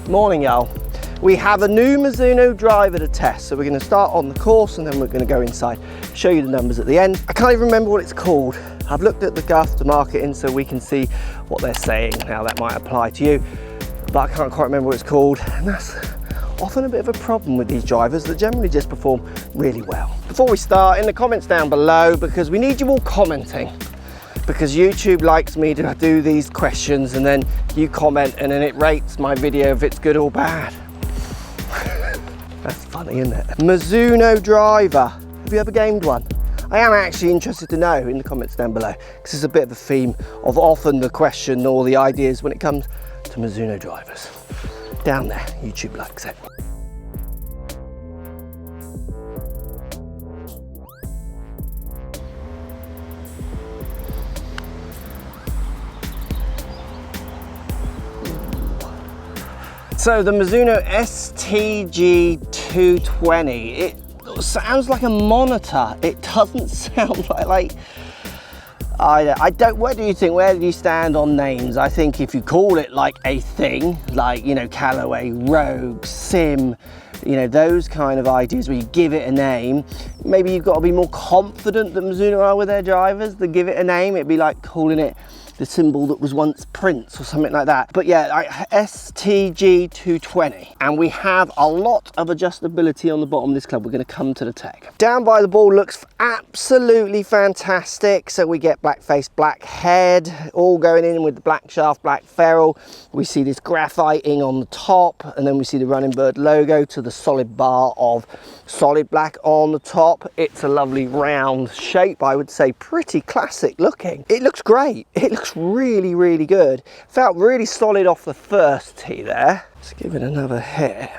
Morning, y'all. We have a new Mizuno Driver to test, so we're going to start on the course and then we're going to go inside, show you the numbers at the end. I can't even remember what it's called. I've looked at the aftermarketing so we can see what they're saying, how that might apply to you, but I can't quite remember what it's called, and that's often a bit of a problem with these drivers that generally just perform really well. Before we start, in the comments down below, because we need you all commenting, because YouTube likes me to do these questions and then you comment and then it rates my video if it's good or bad. That's funny, isn't it? Mizuno Driver. Have you ever gamed one? I am actually interested to know in the comments down below, because it's a bit of a theme of often the question or the ideas when it comes to Mizuno drivers. Down there, YouTube likes it. So the Mizuno STG220, it sounds like a monitor. It doesn't sound like I don't, where do you stand on names? I think if you call it like a thing, like, you know, Callaway, Rogue, Sim, you know, those kind of ideas where you give it a name, maybe you've got to be more confident than Mizuno are with their drivers to give it a name. It'd be like calling it the symbol that was once Prince or something like that. But yeah, STG220. And we have a lot of adjustability on the bottom of this club. We're going to come to the tech. Down by the ball looks absolutely fantastic. So we get black face, black head, all going in with the black shaft, black ferrule. We see this graphiting on the top, and then we see the Running Bird logo to the solid bar of solid black on the top. It's a lovely round shape, I would say pretty classic looking. It looks great. It looks really, really good. Felt really solid off the first tee there. Let's give it another hit.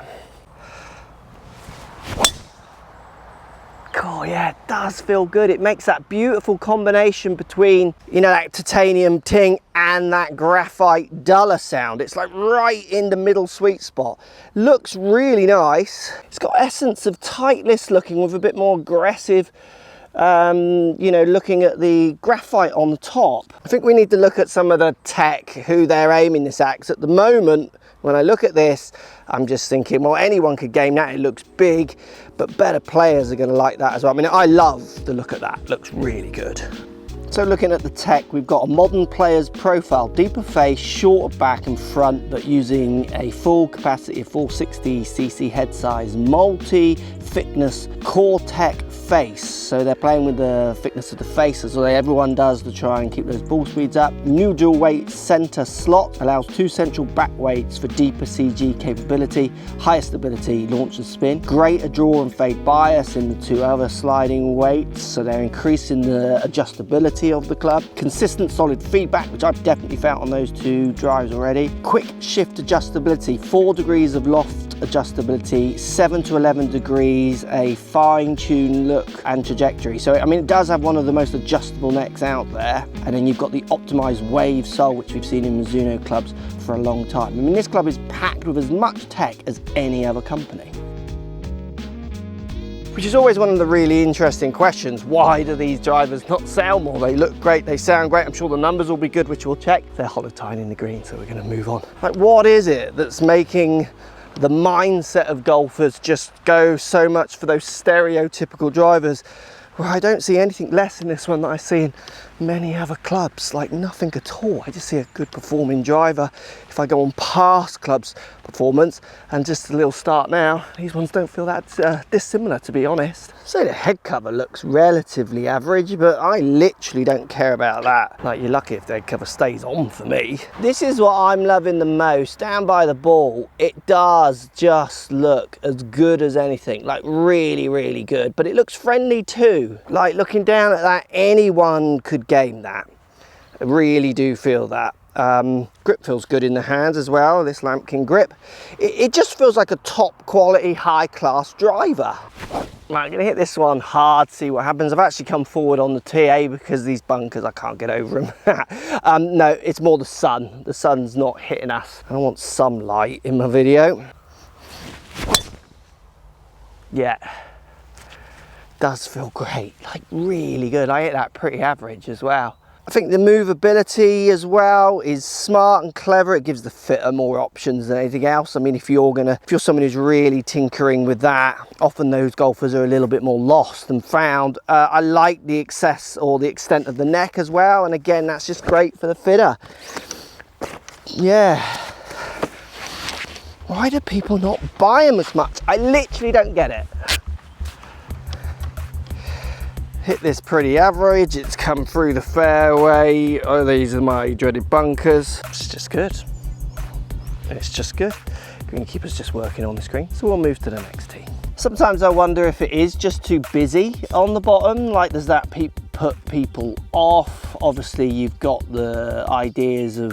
Oh yeah, it does feel good. It makes that beautiful combination between, you know, that titanium ting and that graphite duller sound. It's like right in the middle sweet spot. Looks really nice. It's got essence of Titleist looking with a bit more aggressive, you know, looking at the graphite on the top. I think we need to look at some of the tech, who they're aiming this at, 'cause at the moment, when I look at this, I'm just thinking, well, anyone could game that. It looks big, but better players are going to like that as well. I mean, I love the look at that. Looks really good. So looking at the tech, we've got a modern player's profile, deeper face, shorter back and front, but using a full capacity of 460cc head size, multi-thickness CORTECH Face. So they're playing with the thickness of the face, as everyone does, to try and keep those ball speeds up. New dual weight center slot allows 2 central back weights for deeper CG capability, higher stability, launch and spin. Greater draw and fade bias in the 2 other sliding weights, so they're increasing the adjustability of the club. Consistent solid feedback, which I've definitely felt on those 2 drives already. Quick shift adjustability, 4 degrees of loft adjustability, 7 to 11 degrees, a fine-tuned look and trajectory. So I mean, it does have one of the most adjustable necks out there. And then you've got the optimized wave sole, which we've seen in Mizuno clubs for a long time. I mean, this club is packed with as much tech as any other company. Which is always one of the really interesting questions. Why do these drivers not sell more? They look great, they sound great. I'm sure the numbers will be good, which we'll check. They're holotying in the green, so we're going to move on. Like, what is it that's making the mindset of golfers just go so much for those stereotypical drivers, where I don't see anything less in this one that I see in many other clubs? Like, nothing at all. I just see a good performing driver. If I go on past clubs performance and just a little start now, these ones don't feel that dissimilar, to be honest. So the head cover looks relatively average, but I literally don't care about that. Like, you're lucky if the head cover stays on for me. This is what I'm loving the most. Down by the ball, it does just look as good as anything. Like, really, really good. But it looks friendly too. Like, looking down at that, anyone could game that. I really do feel that. Grip feels good in the hands as well, this Lambkin grip. It just feels like a top quality, high class driver. Right, I'm going to hit this one hard, see what happens. I've actually come forward on the TA because these bunkers, I can't get over them. No, it's more the sun. The sun's not hitting us. I want some light in my video. Yeah, does feel great, like really good. I hit that pretty average as well. I think the movability as well is smart and clever. It gives the fitter more options than anything else. I mean, if you're someone who's really tinkering with that, often those golfers are a little bit more lost than found. I like the excess or the extent of the neck as well, and again, that's just great for the fitter. Yeah. Why do people not buy them as much? I literally don't get it. Hit this pretty average, it's come through the fairway. Oh, these are my dreaded bunkers. It's just good. It's just good. Greenkeeper's just working on the screen, so we'll move to the next tee. Sometimes I wonder if it is just too busy on the bottom, like does that put people off? Obviously you've got the ideas of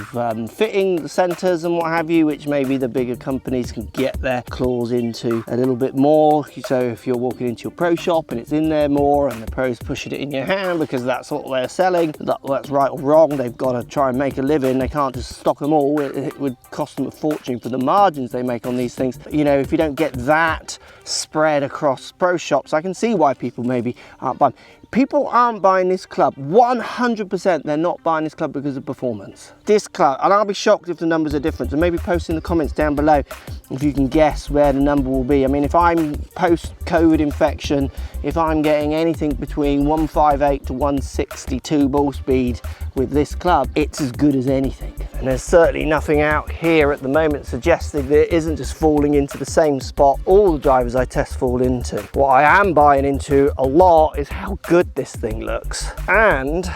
fitting the centers and what have you, which maybe the bigger companies can get their claws into a little bit more. So if you're walking into your pro shop and it's in there more and the pro's pushing it in your hand because that's what they're selling, that's right or wrong, they've got to try and make a living. They can't just stock them all. It would cost them a fortune for the margins they make on these things. You know, if you don't get that spread across pro shops, I can see why people maybe aren't buying. People aren't buying this club, 100% they're not buying this club because of performance. This club, and I'll be shocked if the numbers are different, so maybe post in the comments down below if you can guess where the number will be. I mean, if I'm post-COVID infection, if I'm getting anything between 158 to 162 ball speed with this club, it's as good as anything. And there's certainly nothing out here at the moment suggesting that it isn't just falling into the same spot all the drivers I test fall into. What I am buying into a lot is how good this thing looks and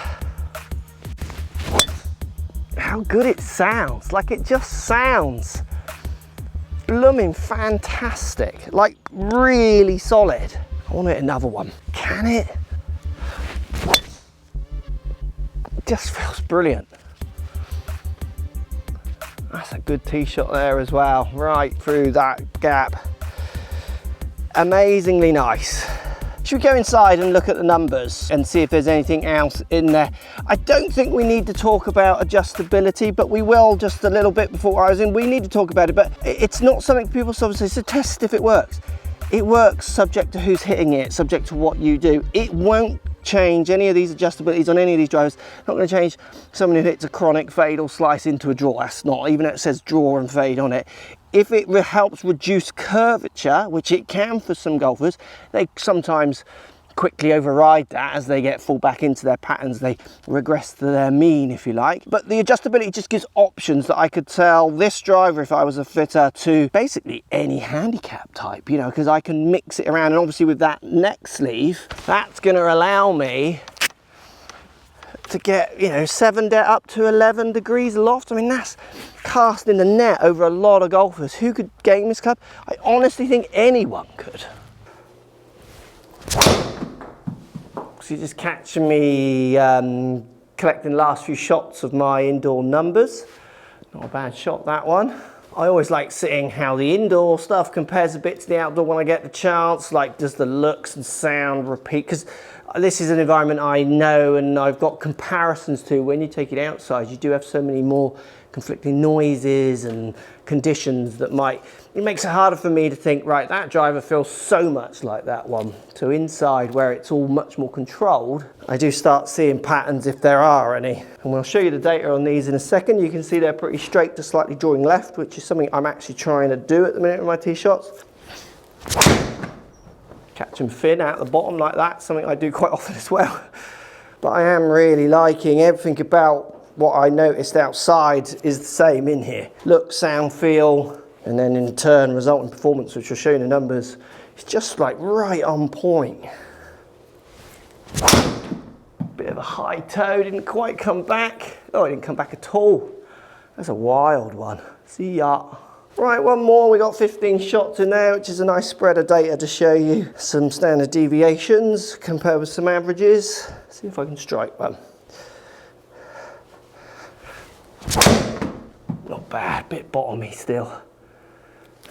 how good it sounds. Like, it just sounds blooming fantastic, like really solid. I want to hit another one. Can it? It just feels brilliant. That's a good tee shot there as well, right through that gap. Amazingly nice. Should we go inside and look at the numbers and see if there's anything else in there? I don't think we need to talk about adjustability, but we will just a little bit before I was in. We need to talk about it, but it's not something people sort of say, so test if it works. It works subject to who's hitting it, subject to what you do. It won't change any of these adjustabilities on any of these drivers. Not going to change someone who hits a chronic fade or slice into a draw. That's not, even though it says draw and fade on it. If it helps reduce curvature, which it can for some golfers, they sometimes quickly override that as they get full back into their patterns. They regress to their mean, if you like. But the adjustability just gives options that I could tell this driver, if I was a fitter, to basically any handicap type, you know, because I can mix it around. And obviously with that neck sleeve, that's going to allow me to get, you know, up to 11 degrees loft. I mean, that's casting the net over a lot of golfers. Who could game this club? I honestly think anyone could. So you're just catching me collecting the last few shots of my indoor numbers. Not a bad shot, that one. I always like seeing how the indoor stuff compares a bit to the outdoor when I get the chance. Like, does the looks and sound repeat? Because this is an environment I know and I've got comparisons to. When you take it outside, you do have so many more conflicting noises and conditions that it makes it harder for me to think, right, that driver feels so much like that one. So inside, where it's all much more controlled, I do start seeing patterns if there are any. And we'll show you the data on these in a second. You can see they're pretty straight to slightly drawing left, which is something I'm actually trying to do at the minute with my tee shots. Catch them thin out the bottom like that, something I do quite often as well. But I am really liking everything about what I noticed outside is the same in here. Look, sound, feel, and then in turn resultant performance, which will show you in the numbers. It's just like right on point. Bit of a high toe, didn't quite come back. Oh, it didn't come back at all. That's a wild one. See ya. Right, one more. We got 15 shots in there, which is a nice spread of data to show you some standard deviations compared with some averages. See if I can strike one. Not bad, bit bottomy still.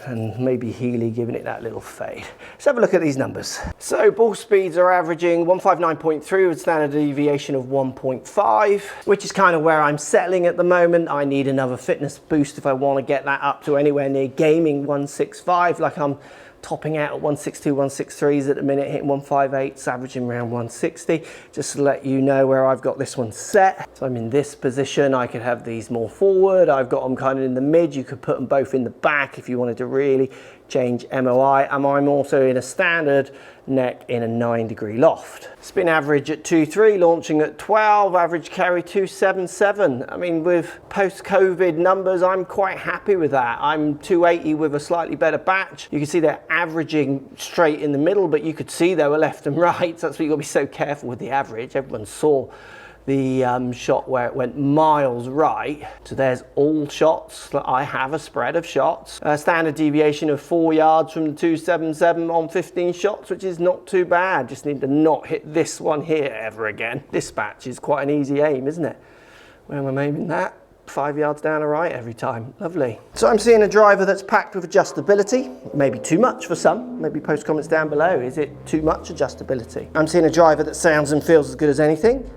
And maybe Healy giving it that little fade. Let's have a look at these numbers. So ball speeds are averaging 159.3 with standard deviation of 1.5, which is kind of where I'm settling at the moment. I need another fitness boost if I want to get that up to anywhere near gaming 165 like I'm topping out at 162, 163s at the minute, hitting 158s, averaging around 160. Just to let you know where I've got this one set. So I'm in this position. I could have these more forward. I've got them kind of in the mid. You could put them both in the back if you wanted to really change MOI. And I'm also in a standard neck in a 9-degree loft. Spin average at 2.3, launching at 12, average carry 277. I mean, with post-COVID numbers, I'm quite happy with that. I'm 280 with a slightly better batch. You can see they're averaging straight in the middle, but you could see they were left and right. So that's why you've got to be so careful with the average. Everyone saw the shot where it went miles right. So there's all shots. I have a spread of shots. A standard deviation of 4 yards from the 277 on 15 shots, which is not too bad. Just need to not hit this one here ever again. This batch is quite an easy aim, isn't it? Where am I aiming that? 5 yards down the right every time. Lovely. So I'm seeing a driver that's packed with adjustability. Maybe too much for some. Maybe post comments down below. Is it too much adjustability? I'm seeing a driver that sounds and feels as good as anything.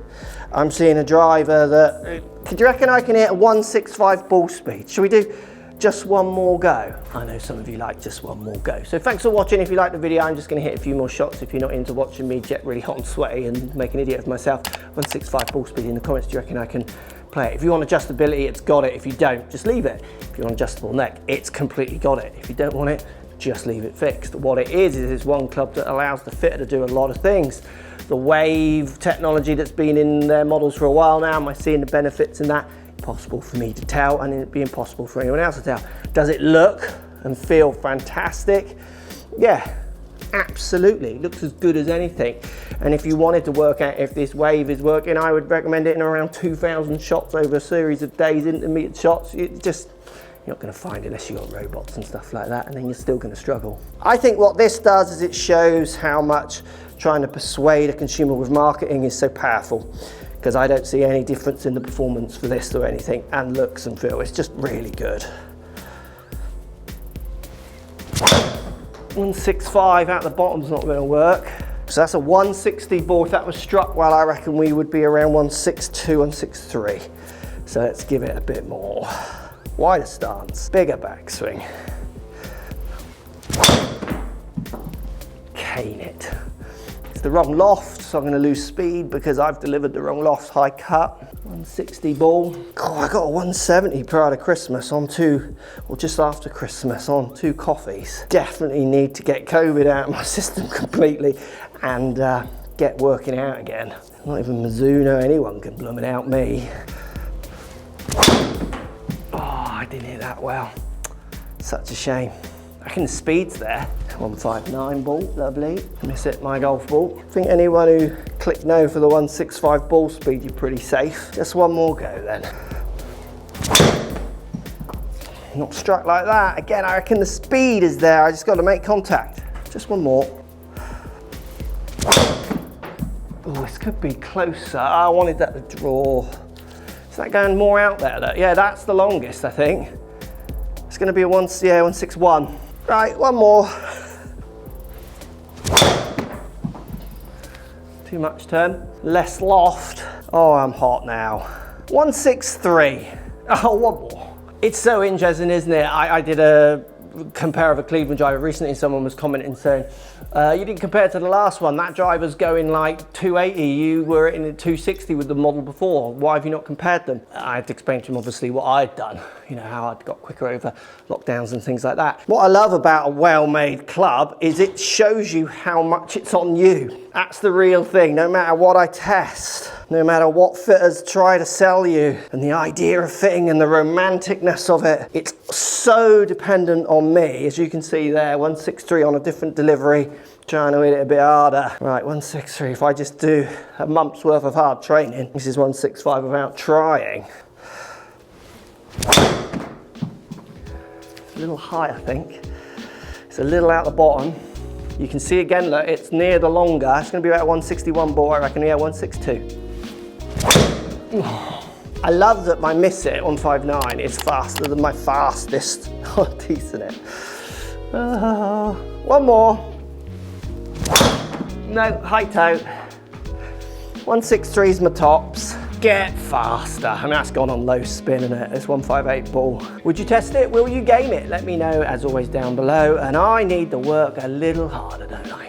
I'm seeing a driver that, do you reckon I can hit a 165 ball speed? Should we do just one more go? I know some of you like just one more go. So thanks for watching. If you liked the video, I'm just going to hit a few more shots. If you're not into watching me get really hot and sweaty and make an idiot of myself, 165 ball speed in the comments. Do you reckon I can play it? If you want adjustability, it's got it. If you don't, just leave it. If you want adjustable neck, it's completely got it. If you don't want it, just leave it fixed. What it is it's one club that allows the fitter to do a lot of things. The wave technology that's been in their models for a while now, am I seeing the benefits in that? Impossible for me to tell, and it'd be impossible for anyone else to tell. Does it look and feel fantastic? Yeah, absolutely. It looks as good as anything. And if you wanted to work out if this wave is working, I would recommend it in around 2,000 shots over a series of days, intermediate shots. You're not going to find it unless you've got robots and stuff like that, and then you're still going to struggle. I think what this does is it shows how much trying to persuade a consumer with marketing is so powerful, because I don't see any difference in the performance for this or anything, and looks and feel. It's just really good. 165 out the bottom's not going to work. So that's a 160 ball. If that was struck well, I reckon we would be around 162, 163. So let's give it a bit more. Wider stance, bigger backswing. Cane it. It's the wrong loft, so I'm going to lose speed because I've delivered the wrong loft high cut. 160 ball. Oh, I got a 170 prior to Christmas on or just after Christmas on 2 coffees. Definitely need to get COVID out of my system completely and get working out again. Not even Mizuno, anyone can blooming out me. Oh, I didn't hit that well. Such a shame. I reckon the speed's there. 159 ball, lovely. Miss it, my golf ball. I think anyone who clicked no for the 165 ball speed, you're pretty safe. Just one more go then. Not struck like that. Again, I reckon the speed is there. I just got to make contact. Just one more. Oh, this could be closer. I wanted that to draw. Is that going more out there? Yeah, that's the longest, I think. It's going to be a 161. Right, one more. Too much turn. Less loft. Oh, I'm hot now. 163. Oh, one more. It's so interesting, isn't it? I did a compare of a Cleveland driver recently. Someone was commenting saying, you didn't compare it to the last one. That driver's going like 280. You were in 260 with the model before. Why have you not compared them? I had to explain to him obviously what I'd done, you know, how I'd got quicker over lockdowns and things like that. What I love about a well-made club is it shows you how much it's on you. That's the real thing. No matter what I test, no matter what fitters try to sell you, and the idea of fitting and the romanticness of it, it's so dependent on me. As you can see there, 163 on a different delivery, trying to hit it a bit harder. Right, 163, if I just do a month's worth of hard training, this is 165 without trying. It's a little high, I think. It's a little out the bottom. You can see again, look, it's near the longer. It's going to be about 161 ball, I reckon. Yeah, 162. I love that my miss it 159 is faster than my fastest. Oh, decent it. One more. No, high toe. 163 is my tops. get faster. I mean, that's gone on low spin, isn't it? This 158 ball. Would you test it? Will you game it? Let me know, as always, down below. And I need to work a little harder, don't I?